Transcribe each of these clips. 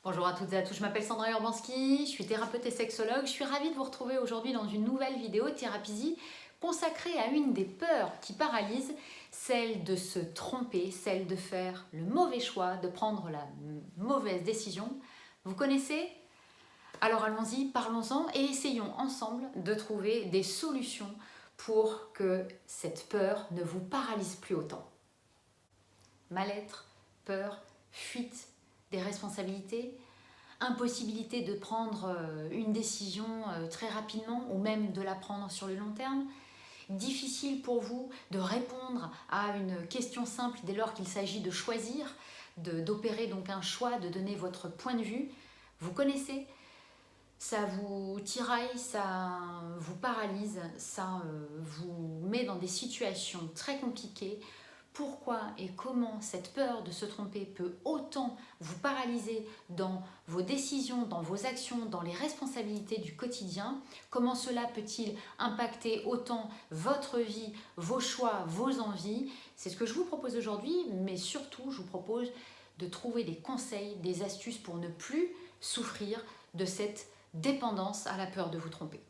Bonjour à toutes et à tous, je m'appelle Sandra Urbanski, je suis thérapeute et sexologue. Je suis ravie de vous retrouver aujourd'hui dans une nouvelle vidéo Thérapie consacrée à une des peurs qui paralysent, celle de se tromper, celle de faire le mauvais choix, de prendre la mauvaise décision. Vous connaissez? Alors allons-y, parlons-en et essayons ensemble de trouver des solutions pour que cette peur ne vous paralyse plus autant. Mal-être, peur, fuite des responsabilités, impossibilité de prendre une décision très rapidement ou même de la prendre sur le long terme, difficile pour vous de répondre à une question simple dès lors qu'il s'agit de choisir, d'opérer donc un choix, de donner votre point de vue. Vous connaissez, ça vous tiraille, ça vous paralyse, ça vous met dans des situations très compliquées. Pourquoi et comment cette peur de se tromper peut autant vous paralyser dans vos décisions, dans vos actions, dans les responsabilités du quotidien? Comment cela peut-il impacter autant votre vie, vos choix, vos envies? C'est ce que je vous propose aujourd'hui, mais surtout je vous propose de trouver des conseils, des astuces pour ne plus souffrir de cette dépendance à la peur de vous tromper.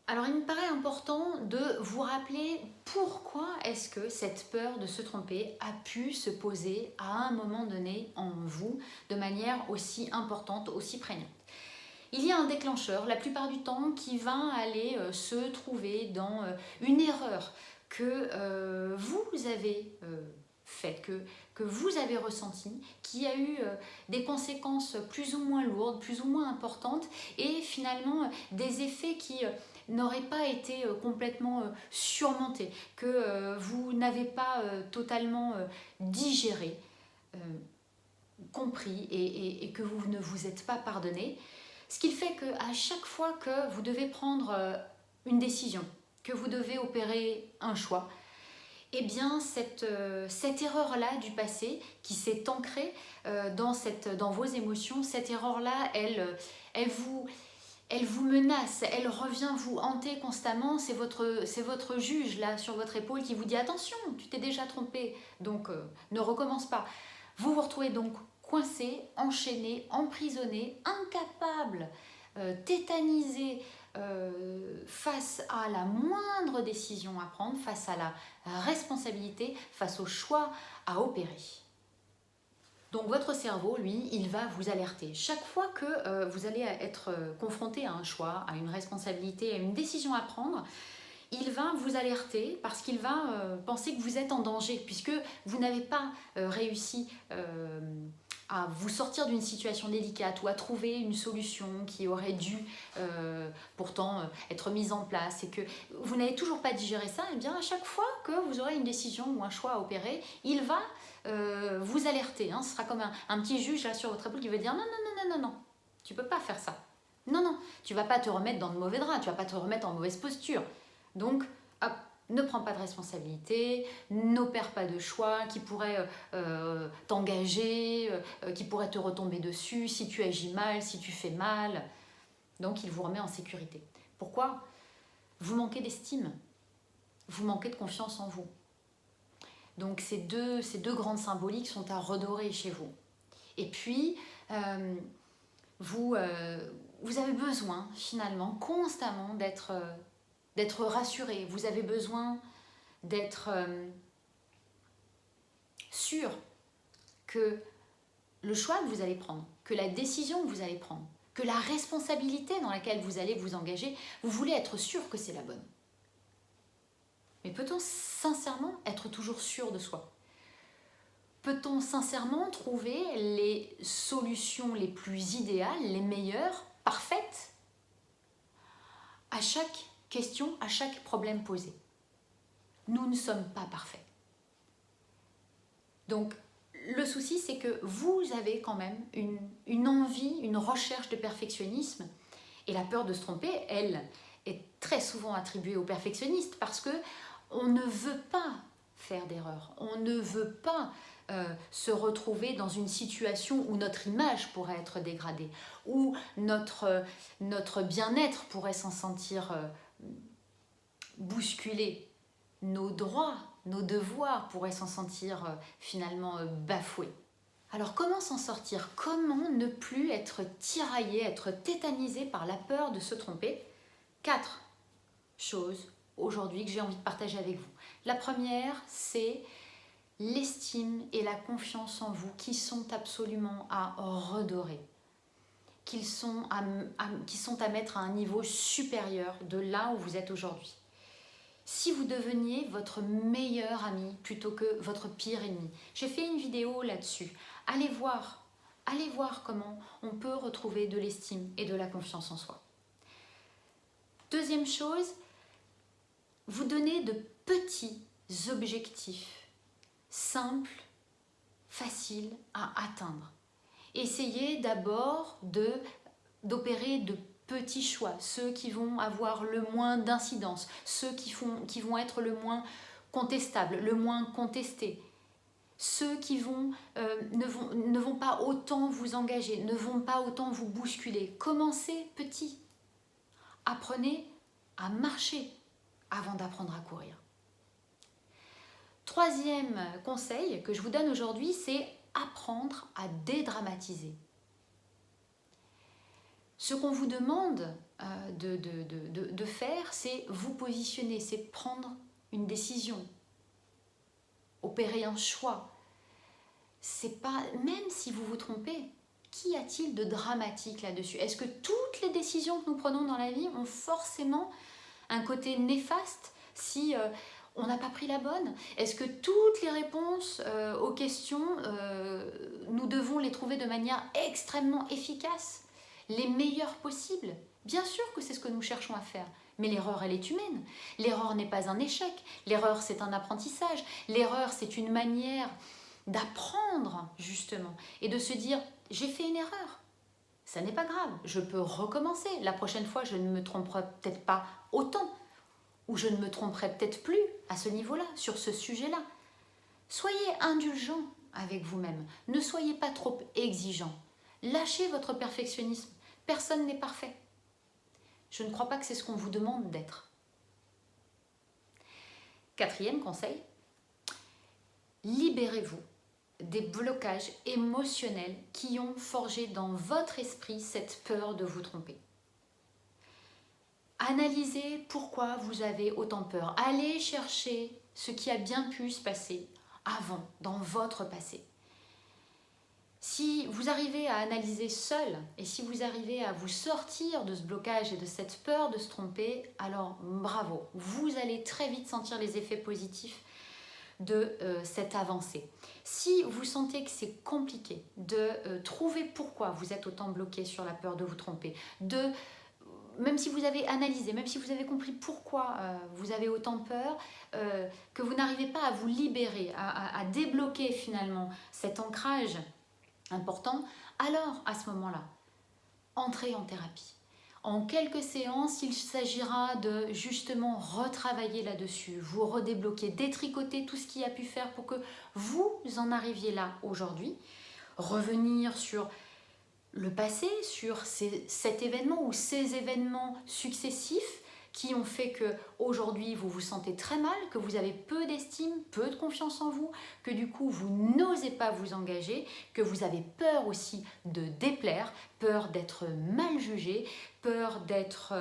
Alors il me paraît important de vous rappeler pourquoi est-ce que cette peur de se tromper a pu se poser à un moment donné en vous de manière aussi importante, aussi prégnante. Il y a un déclencheur, la plupart du temps, qui va aller se trouver dans une erreur que vous avez faite, que vous avez ressentie, qui a eu des conséquences plus ou moins lourdes, plus ou moins importantes, et finalement des effets qui n'auraient pas été complètement surmontés, que vous n'avez pas totalement digéré, compris et que vous ne vous êtes pas pardonné. Ce qui fait qu'à chaque fois que vous devez prendre une décision, que vous devez opérer un choix, eh bien cette erreur-là du passé qui s'est ancrée dans vos émotions, cette erreur-là, elle vous menace, elle revient vous hanter constamment, c'est votre juge là sur votre épaule qui vous dit attention, tu t'es déjà trompé, donc ne recommence pas. Vous vous retrouvez donc coincé, enchaîné, emprisonné, incapable, tétanisé face à la moindre décision à prendre, face à la responsabilité, face au choix à opérer. Donc votre cerveau, lui, il va vous alerter. Chaque fois que vous allez être confronté à un choix, à une responsabilité, à une décision à prendre, il va vous alerter parce qu'il va penser que vous êtes en danger puisque vous n'avez pas réussi à vous sortir d'une situation délicate ou à trouver une solution qui aurait dû pourtant être mise en place et que vous n'avez toujours pas digéré ça, et bien à chaque fois que vous aurez une décision ou un choix à opérer, il va vous alerter. Ce sera comme un petit juge là sur votre épaule qui va dire non, non, non, non, non, non, tu peux pas faire ça. Non, non, tu vas pas te remettre dans de mauvais draps, tu vas pas te remettre en mauvaise posture. Donc, hop, ne prends pas de responsabilité, n'opère pas de choix qui pourrait t'engager, qui pourrait te retomber dessus si tu agis mal, si tu fais mal. Donc, il vous remet en sécurité. Pourquoi? Vous manquez d'estime, vous manquez de confiance en vous. Donc, ces deux grandes symboliques sont à redorer chez vous. Et puis, vous avez besoin, finalement, constamment d'être rassuré. Vous avez besoin d'être sûr que le choix que vous allez prendre, que la décision que vous allez prendre, que la responsabilité dans laquelle vous allez vous engager, vous voulez être sûr que c'est la bonne. Mais peut-on sincèrement être toujours sûr de soi? Peut-on sincèrement trouver les solutions les plus idéales, les meilleures, parfaites, à chaque question, à chaque problème posé? Nous ne sommes pas parfaits. Donc, le souci, c'est que vous avez quand même une envie, une recherche de perfectionnisme. Et la peur de se tromper, elle, est très souvent attribuée aux perfectionnistes parce qu'on ne veut pas faire d'erreur. On ne veut pas se retrouver dans une situation où notre image pourrait être dégradée, où notre bien-être pourrait s'en sentir bousculé. Nos droits, nos devoirs pourraient s'en sentir finalement bafoués. Alors comment s'en sortir? Comment ne plus être tiraillé, être tétanisé par la peur de se tromper? 4 choses aujourd'hui que j'ai envie de partager avec vous. La première, c'est l'estime et la confiance en vous qui sont absolument à redorer, qui sont à mettre à un niveau supérieur de là où vous êtes aujourd'hui. Si vous deveniez votre meilleur ami plutôt que votre pire ennemi. J'ai fait une vidéo là-dessus. Allez voir comment on peut retrouver de l'estime et de la confiance en soi. Deuxième chose, vous donnez de petits objectifs simples, faciles à atteindre. Essayez d'abord d'opérer de petits choix, ceux qui vont avoir le moins d'incidence, ceux qui vont être le moins contestables, le moins contestés, ceux qui ne vont pas autant vous engager, ne vont pas autant vous bousculer. Commencez petit. Apprenez à marcher avant d'apprendre à courir. Troisième conseil que je vous donne aujourd'hui, c'est apprendre à dédramatiser. Ce qu'on vous demande de faire, c'est vous positionner, c'est prendre une décision, opérer un choix. C'est pas, même si vous vous trompez, qu'y a-t-il de dramatique là-dessus? Est-ce que toutes les décisions que nous prenons dans la vie ont forcément un côté néfaste si on n'a pas pris la bonne? Est-ce que toutes les réponses aux questions, nous devons les trouver de manière extrêmement efficace, les meilleures possibles? Bien sûr que c'est ce que nous cherchons à faire. Mais l'erreur, elle est humaine. L'erreur n'est pas un échec. L'erreur, c'est un apprentissage. L'erreur, c'est une manière d'apprendre, justement, et de se dire, j'ai fait une erreur. Ça n'est pas grave, je peux recommencer. La prochaine fois, je ne me tromperai peut-être pas autant, ou je ne me tromperai peut-être plus à ce niveau-là, sur ce sujet-là. Soyez indulgent avec vous-même. Ne soyez pas trop exigeant. Lâchez votre perfectionnisme. Personne n'est parfait. Je ne crois pas que c'est ce qu'on vous demande d'être. Quatrième conseil, libérez-vous des blocages émotionnels qui ont forgé dans votre esprit cette peur de vous tromper. Analysez pourquoi vous avez autant peur. Allez chercher ce qui a bien pu se passer avant, dans votre passé. Si vous arrivez à analyser seul et si vous arrivez à vous sortir de ce blocage et de cette peur de se tromper, alors bravo, vous allez très vite sentir les effets positifs de cette avancée. Si vous sentez que c'est compliqué de trouver pourquoi vous êtes autant bloqué sur la peur de vous tromper, même si vous avez analysé, même si vous avez compris pourquoi vous avez autant peur, que vous n'arrivez pas à vous libérer, à débloquer finalement cet ancrage important, alors à ce moment-là, entrez en thérapie. En quelques séances, il s'agira de justement retravailler là-dessus, vous redébloquer, détricoter tout ce qui a pu faire pour que vous en arriviez là aujourd'hui, revenir sur le passé, sur cet événement ou ces événements successifs qui ont fait que aujourd'hui vous vous sentez très mal, que vous avez peu d'estime, peu de confiance en vous, que du coup vous n'osez pas vous engager, que vous avez peur aussi de déplaire, peur d'être mal jugé, peur d'être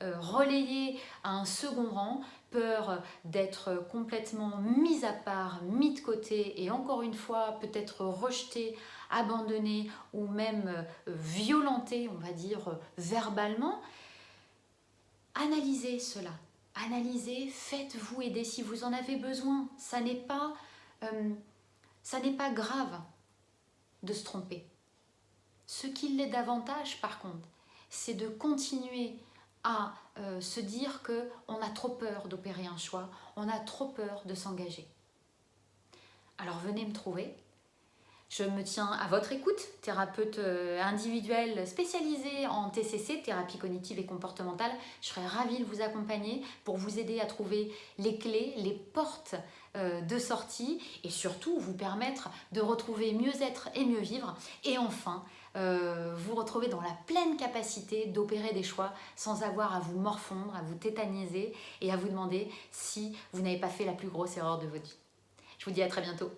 relayé à un second rang, peur d'être complètement mis à part, mis de côté et encore une fois peut-être rejeté, abandonné ou même violenté, on va dire verbalement. Analysez cela, analysez, faites-vous aider si vous en avez besoin. Ça n'est pas grave de se tromper. Ce qui l'est davantage, par contre, c'est de continuer à se dire qu'on a trop peur d'opérer un choix, on a trop peur de s'engager. Alors venez me trouver. Je me tiens à votre écoute, thérapeute individuelle spécialisée en TCC, thérapie cognitive et comportementale. Je serais ravie de vous accompagner pour vous aider à trouver les clés, les portes de sortie et surtout vous permettre de retrouver mieux-être et mieux vivre. Et enfin, vous retrouver dans la pleine capacité d'opérer des choix sans avoir à vous morfondre, à vous tétaniser et à vous demander si vous n'avez pas fait la plus grosse erreur de votre vie. Je vous dis à très bientôt.